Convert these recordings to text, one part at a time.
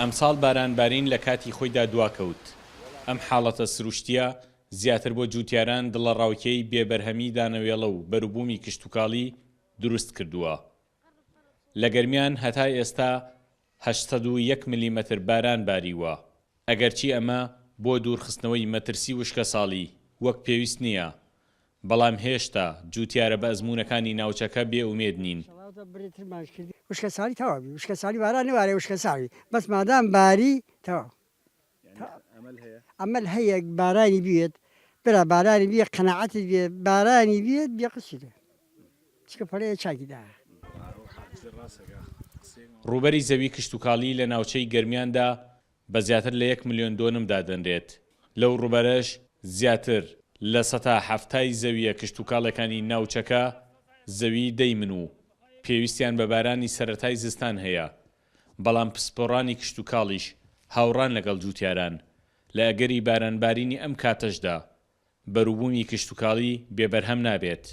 ئەمساڵ بارانبارین لە کاتی خۆیدا دواکەوت. ئەم حاڵەتە سروشتیە زیاتر بۆ جوتیاران دڵەڕاوکەی بێبەرهەمی دانەوێڵە و بەروبوومی کشتتوکاڵی دروست کردووە. لە گەرمیان هەتا ئێستا 801 میلیمەتر باران باریوە. ئەگەرچی ئەمە بۆ دوورخستنەوەی مەترسی وشکە ساڵی وەک پێویست نییە، بەڵام هێشتا جوتیارە بە ئەزموونەکانی ناوچەکە بێئومێد نین. وشکە ساڵی تەواوی وشکە ساڵی باران نوارێ وشکە ساڵی بەس مادام باری تەواو ئەمەل هەیە بارانی بێت برا بارانی بێ قەناعەتی بێ بارانی بێت بێ قسیدە چکە پەرەیە چاکیدا. ڕووبەری زەوی کشتتوکاڵی لە ناوچەی گەرمیاندا بە زیاتر لە 1 ملیۆن دۆنم دادەنرێت. لەو ڕووبەرەش زیاتر لە 170 زەویە کشتتوکاڵەکانی ناوچەکە زەوی دەیمن و پێویستیان بە بارانی سەرەتای زستان هەیە، بەڵام پسپۆڕانی کشتتوکاڵیش هاوڕان لەگەڵ جوتیاران لە ئەگەری بارانبارینی ئەم کاتەشدا بەروبوومی کشتتوکاڵی بێبەرهەم نابێت.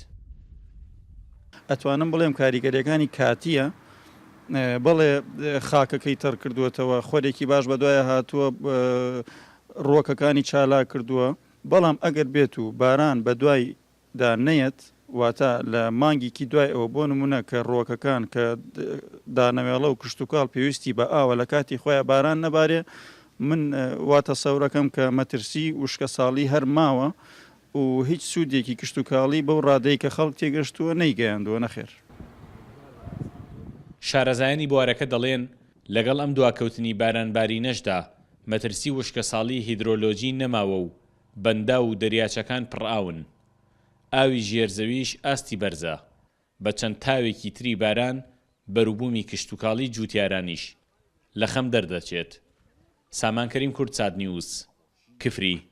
ئەتوانم بڵێم کاریگەریەکانی کاتیە، بەڵێ خاکەکەی تەڕ کردووەتەوە، خۆرێکی باش بە دوایە هاتووە، ڕۆکەکانی چالا کردووە، بەڵام ئەگەر بێت و باران بە دوایدا نەیەت واتە لە مانگێکی دوای ئەوە بۆ نمونە کە ڕۆکەکان کە دانەوێڵە و کشتتوکاڵ پێویستی بە ئاوە لە کاتی خۆیان باران نەبارێ، من واتە سەورەکەم کە مەترسی وشکە ساڵی هەر ماوە و هیچ سوودێکی کشتتوکاڵی بەو ڕادەی کە خەڵک تێگەشتووە نەیگەیاندووە نەخێر. شارەزایانی بوارەکە دەڵێن لەگەڵ ئەم دواکەوتنی بارانبارینەشدا مەترسی وشکە ساڵی هیدرۆلۆجی نەماوە و بەندا و دەریاچەکان پڕئاون. ئاوی ژێرزەویش ئاستی بەرزە، بە چەند تاوێکی تری باران بەروبوومی کشتتوکاڵی جوتیارانیش لە خەم دەردەچێت. سامانکەریم کورد چاد نیوز، کفری.